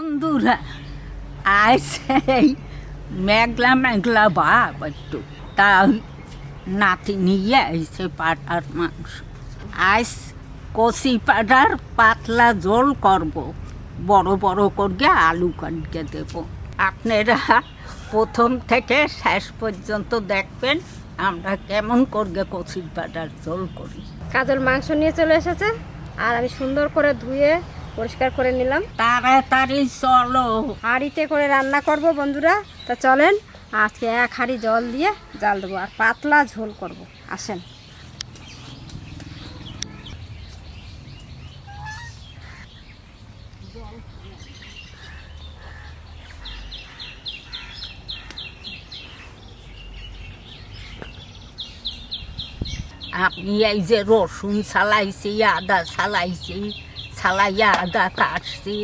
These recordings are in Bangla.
বন্ধুরা, আজ এই মেঘলা মেঘলা ভাব একটু, তাই নাতি নিয়ে এসে পাঠার মাংস। আজ কচি পাঠার পাতলা ঝোল করব, বড় বড় করে আলু কাটিয়ে দেব। আপনারা প্রথম থেকে শেষ পর্যন্ত দেখবেন আমরা কেমন করে কচি পাঠার ঝোল করি। কাজল মাংস নিয়ে চলে এসেছে, আর আমি সুন্দর করে ধুয়ে পরিষ্কার করে নিলাম। তাড়াতাড়ি চলো, হাঁড়িতে করে রান্না করব বন্ধুরা। তা চলেন, আজকে এক হাঁড়ি জল দিয়ে জাল দেবো আর পাতলা ঝোল করব। আসেন। আমি এই যে রসুন ছালাইছি, আদা ছালাইছি, ছালাইয়া আদা কাটছি,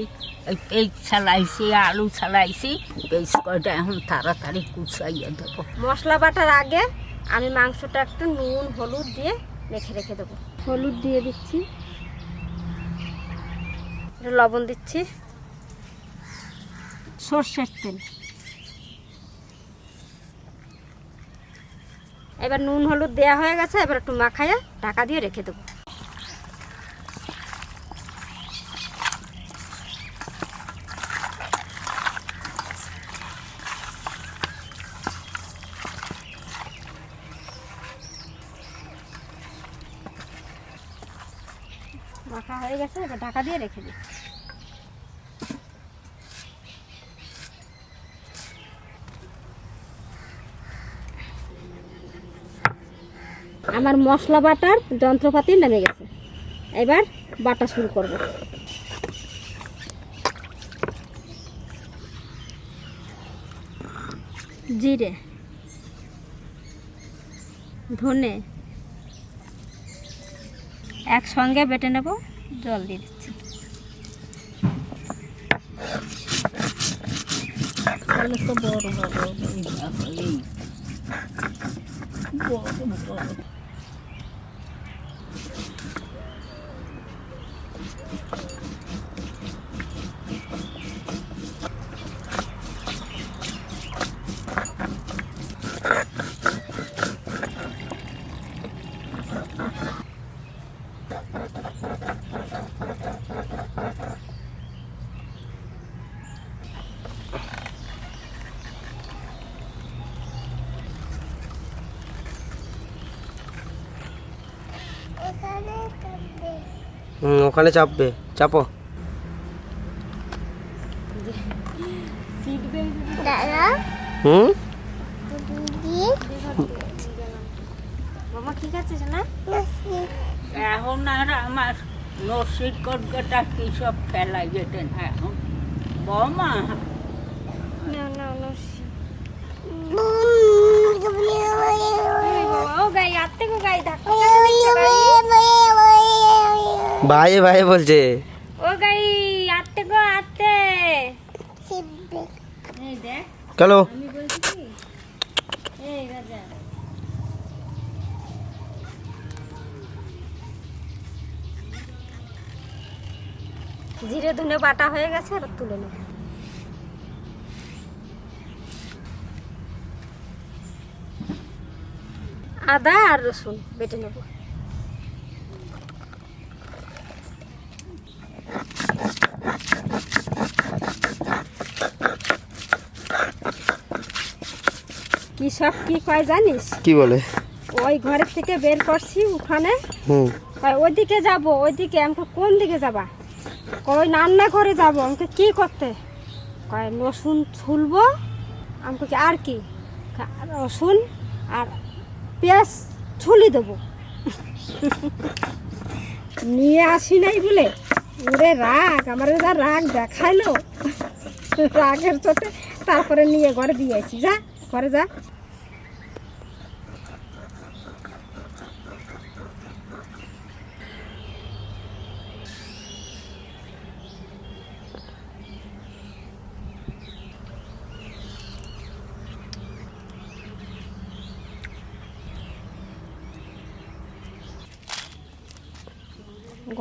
এই পেঁয়াজ ছালাইছি, আলু ছালাইছি, পেঁয়াজ কয়টা এখন তাড়াতাড়ি কুচাইয়া দেবো। মশলা বাটার আগে আমি মাংসটা একটু নুন হলুদ দিয়ে রেখে দেবো। হলুদ দিয়ে দিচ্ছি, লবণ দিচ্ছি, সর্ষের তেল। এবার নুন হলুদ দেওয়া হয়ে গেছে, এবার একটু মাখাইয়া ঢাকা দিয়ে রেখে দেবো। মাখা হয়ে গেছে, এবার ঢাকা দিয়ে রেখে দিই। আমার মশলা বাটার যন্ত্রপাতি নেমে গেছে, এবার বাটা শুরু করব। জিরে, ধনে একসঙ্গে বেটে নেব, জল দিয়ে দিচ্ছি। ওখানে চাপবে, চাপো। বাবা ঠিক আছে না? এখন আর আমার নসির কটকাটা কি সব ফেলাই যেতে না এখন বমা। ভাই ভাই বলছে, ও গাই আটতে গো আটতে। চলো। আমি বলছি কি, এই রাজা জিরে ধনে বাটা হয়ে গেছে, এবার তুলে নেব। আদা আর রসুন বেটে নেব। কি সব কি কয় জানিস? কি বলে? ওই ঘরের থেকে বের করছি ওখানে, ওইদিকে যাবো, ওইদিকে। আমাকে কোন দিকে যাবা? কই রান্না করে যাবো। আমাকে কি করতে কয়? রসুন ছুলবো। আমাকে কি আর কি রসুন আর পেঁয়াজ ছুলি দেবো। নিয়ে আসি নাই বলে ওরে রাগ, আমার যা রাগ দেখাইলো, রাগের চোটে তারপরে নিয়ে ঘরে দিয়ে আসি। যা ঘরে যা।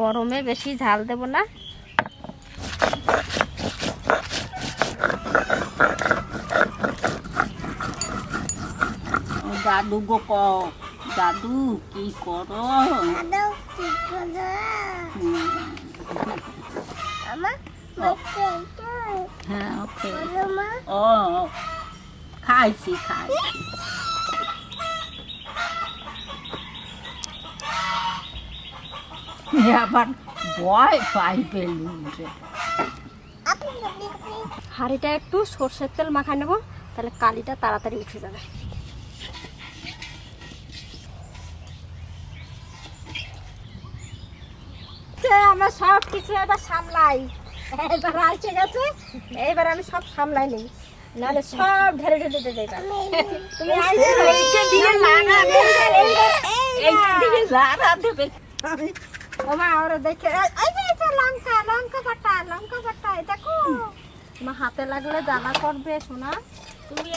গরমে বেশি ঝাল দেব না, দাদু গো দাদু কি করো? হ্যাঁ ওকে ও খাইছি খাই আবার ভয় পাই বেলুন রে। হাঁড়িটা একটু সর্ষের তেল মাখা নেব, তাহলে কালিটা তাড়াতাড়ি উঠে যাবে। আমরা সব কিছু এবার সামলাই, এবার আসে গেছে, এইবার আমি সব সামলাই নেই, নাহলে সব ঢেলে ঢেলে দেবে। তুমি ওমা ওরা দেখে লঙ্কা লঙ্কা বাটা লঙ্কা বাটা, দেখো তোমার হাতে লাগলে জ্বালা করবে শোনা। তুমি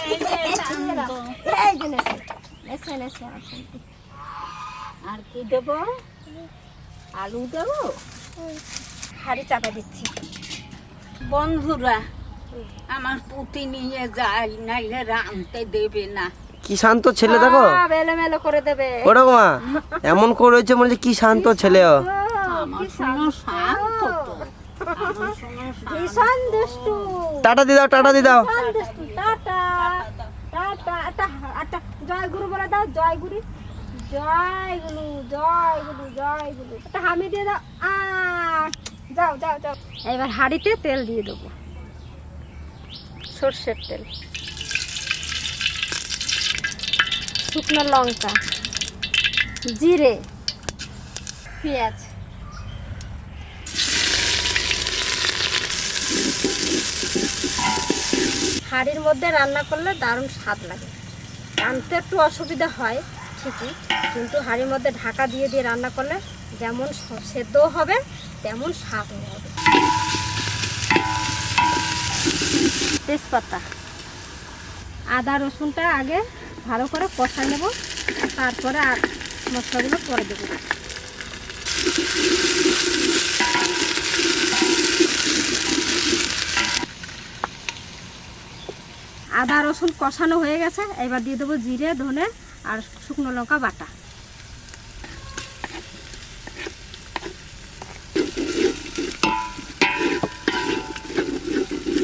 আর কি দেবো? আলু দেবো। হাঁড়ি চাপা দিচ্ছি। বন্ধুরা আমার পুঁতি নিয়ে যাই, নাইলে রাঁধতে দেবে না। কি শান্ত ছেলে দেখো, এলোমেলো করে দেবে। ওরকম এমন করেছে মনে হচ্ছে কি শান্ত ছেলে। আমার শোনো শান্ত তো, আমার শোনো ভীষণ দুষ্টু। টাটা দি দাও, টাটা দি দাও। ভীষণ দুষ্টু। Tata tata. একটা জয় গুরু বলে দাও, জয় গুরু, জয় গুরু, জয় গুরু, জয় গুরু। একটা হামি দিয়ে দাও। যাও যাও যাও। এবার হাঁড়িতে তেল দিয়ে দেবো, সর্ষের তেল, শুকনো লঙ্কা, জিরে, পেঁয়াজ। হাঁড়ির মধ্যে রান্না করলে দারুণ স্বাদ লাগে। রাঁধতে একটু অসুবিধা হয় ঠিকই, কিন্তু হাঁড়ির মধ্যে ঢাকা দিয়ে দিয়ে রান্না করলে যেমন সেদ্ধ হবে তেমন স্বাদ হবে। তেজপাতা, আদা রসুনটা আগে ভালো করে কষাই নেব, তারপরে আর মশলাগুলো পরে দেবো। আদা রসুন কষানো হয়ে গেছে, এবার দিয়ে দেবো জিরে, ধনে আর শুকনো লঙ্কা বাটা।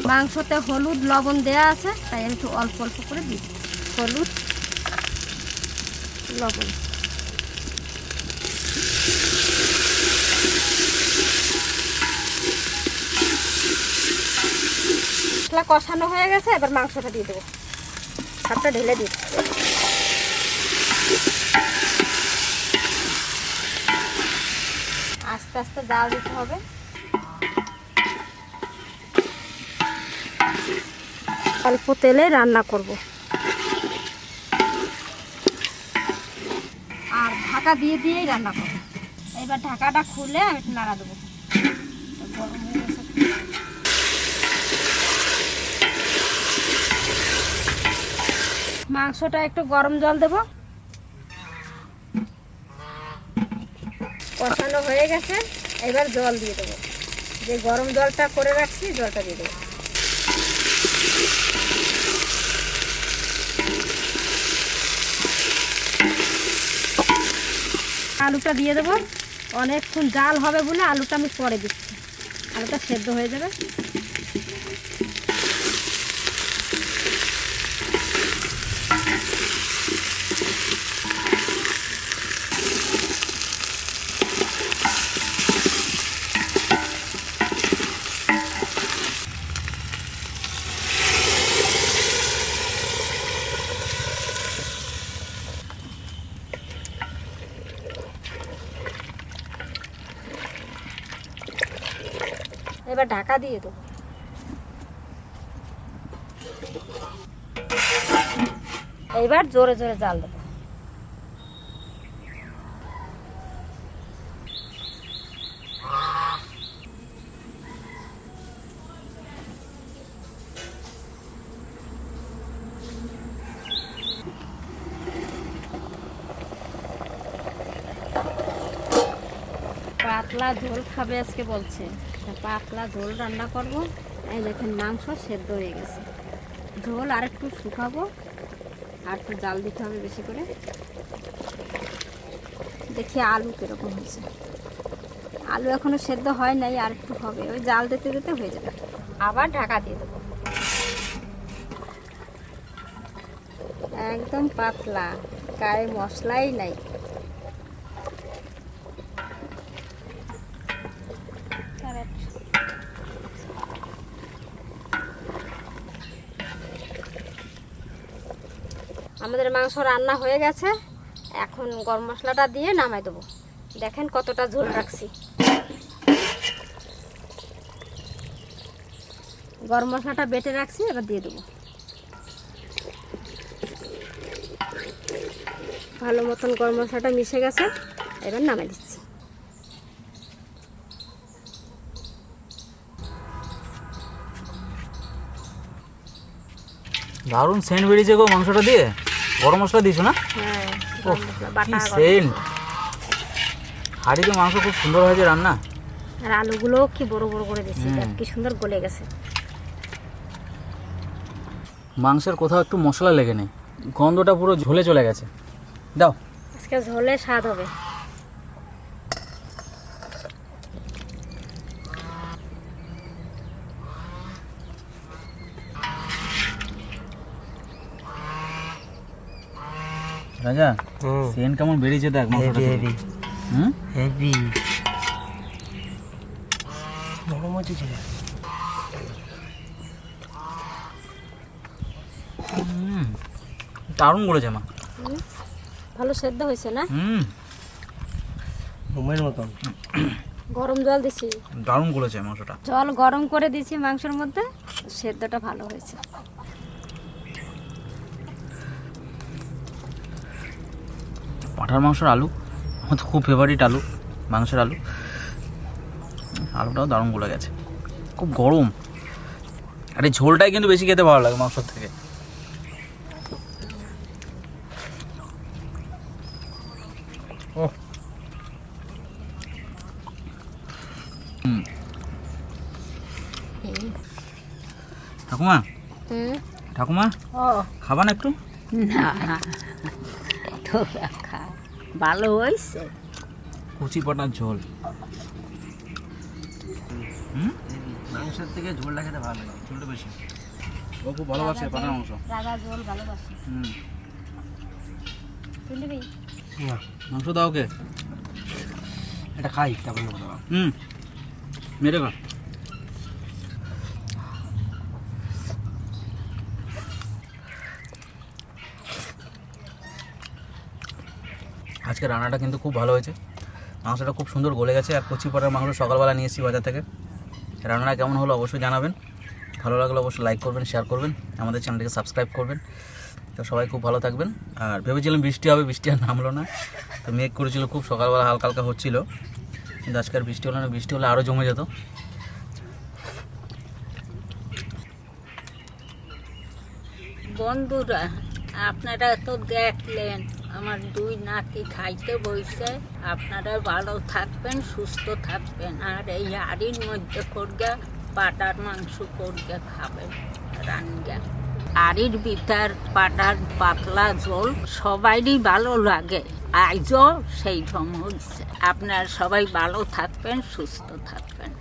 মাংসতে হলুদ লবণ দেয়া আছে, তাই আমি একটু অল্প অল্প করে দিই। হলুদ লবণ, মশলা কষানো হয়ে গেছে, এবার মাংসটা দিয়ে দেবো, সবটা ঢেলে দিই। আস্তে আস্তে জাল দিতে হবে। অল্প তেলে রান্না করব, আর ঢাকা দিয়ে দিয়েই রান্না করব। এবার ঢাকাটা খুলে আমি একটু নাড়া দেবো। গরম হয়ে গেছে। মাংসটা একটু গরম জল দেব। কষানো হয়ে গেছে, এবার জল দিয়ে দেবো। যে গরম জলটা করে রাখছি জলটা দিয়ে দেবো। আলুটা দিয়ে দেবো। অনেকক্ষণ জাল হবে বলে আলুটা আমি পরে দিচ্ছি, আলুটা সেদ্ধ হয়ে যাবে। এবার ঢাকা দিয়ে দেবো। এইবার জোরে জোরে জাল দেবো। পাতলা ঝোল খাবে আজকে বলছে, পাতলা ঝোল রান্না করব। এই দেখেন মাংস সেদ্ধ হয়ে গেছে, ঝোল আর একটু শুকাবো, আর একটু জাল দিতে হবে বেশি করে। দেখি আলু কীরকম হয়েছে। আলু এখনো সেদ্ধ হয় নাই, আর একটু হবে, ওই জাল দিতে দিতে হয়ে যাবে। আবার ঢাকা দিয়ে দেবো। একদম পাতলা, গায়ে মশলাই নাই। আমাদের মাংস রান্না হয়ে গেছে, এখন গরম মশলাটা দিয়ে নামাই দেবো। দেখেন কতটা ঝোল রাখছি। গরম মশলাটা বেটে রাখছি, এবার দিয়ে দেবো। ভালো মতন গরম মশলাটা মিশে গেছে, এবার নামাই দিচ্ছি। দারুণ সেন্ট বেরিয়েছে গো মাংসটা দিয়ে। গরম মশলা দিয়েছো না? হ্যাঁ, কি গরম মশলা বাটা। সেন্ট! হাঁড়িতে মাংস খুব সুন্দর হয়েছে রান্না। আর আলুগুলো কি বড় বড় করে দিচ্ছি, কি সুন্দর গলে গেছে। মাংসের কোথাও একটু মশলা লেগে নেই, গন্ধটা পুরো ঝোলে চলে গেছে। দাও। আজকে ঝোলে স্বাদ হবে। রাজা, সেন্ট কেমন বেরিয়েছে দেখ মাংসটা থেকে। হেভি নরম হচ্ছে ছেলে। দারুণ করেছে মা। ভালো সেদ্ধ হয়েছে না? ঘুমের মতন। গরম জল দিছি, দারুণ করেছে মাংসটা। জল গরম করে দিছি মাংসের মধ্যে, সেদ্ধটা ভালো হয়েছে। পাঁঠার মাংসের আলু আমার তো খুব ফেভারিট আলু, মাংসের আলু। আলুটাও দারুণ গলে গেছে, খুব গরম। আর এই ঝোলটাই কিন্তু বেশি খেতে ভালো লাগে মাংসর থেকে। ও ঠাকুমা, ঠাকুমা ও খাবা না একটু? না, তোরা খা, ভালো হয়েছে। কচি পাটার ঝোল। মাংসের থেকে ঝোলটা খেতে ভালো লাগে। ঝোলটা বেশি, ও খুব ভালোবাসে পাটার মাংস। রাজা ঝোল ভালোবাসি। তুই নিবি? না, মাংস দাও ওকে। এটা খাই তারপর নেবো। মেরে খা। আজকে রান্নাটা কিন্তু খুব ভালো হয়েছে, মাংসটা খুব সুন্দর গলে গেছে। আর কচি পাটার মাংস সকালবেলা নিয়ে এসেছি বাজার থেকে। রান্নাটা কেমন হলো অবশ্যই জানাবেন, ভালো লাগলে অবশ্যই লাইক করবেন, শেয়ার করবেন, আমাদের চ্যানেলটিকে সাবস্ক্রাইব করবেন। তো সবাই খুব ভালো থাকবেন। আর ভেবেছিলাম বৃষ্টি হবে, বৃষ্টি আর নামলো না। তো মেঘ করেছিল খুব, সকালবেলা হালকা হালকা হচ্ছিল, কিন্তু আজকে আর বৃষ্টি হলো না। বৃষ্টি হলে আরও জমে যেত। বন্ধুরা, আপনারা তো দেখলেন আমার দুই নাতি খাইতে বইছে। আপনারা ভালো থাকবেন, সুস্থ থাকবেন। আর এই হাড়ির মধ্যে করগে পাটার মাংস করগে খাবেন রান্না। হাড়ির ভিতর পাটার পাতলা ঝোল সবারই ভালো লাগে, আজও সেই রকম হয়েছে। আপনারা সবাই ভালো থাকবেন, সুস্থ থাকবেন।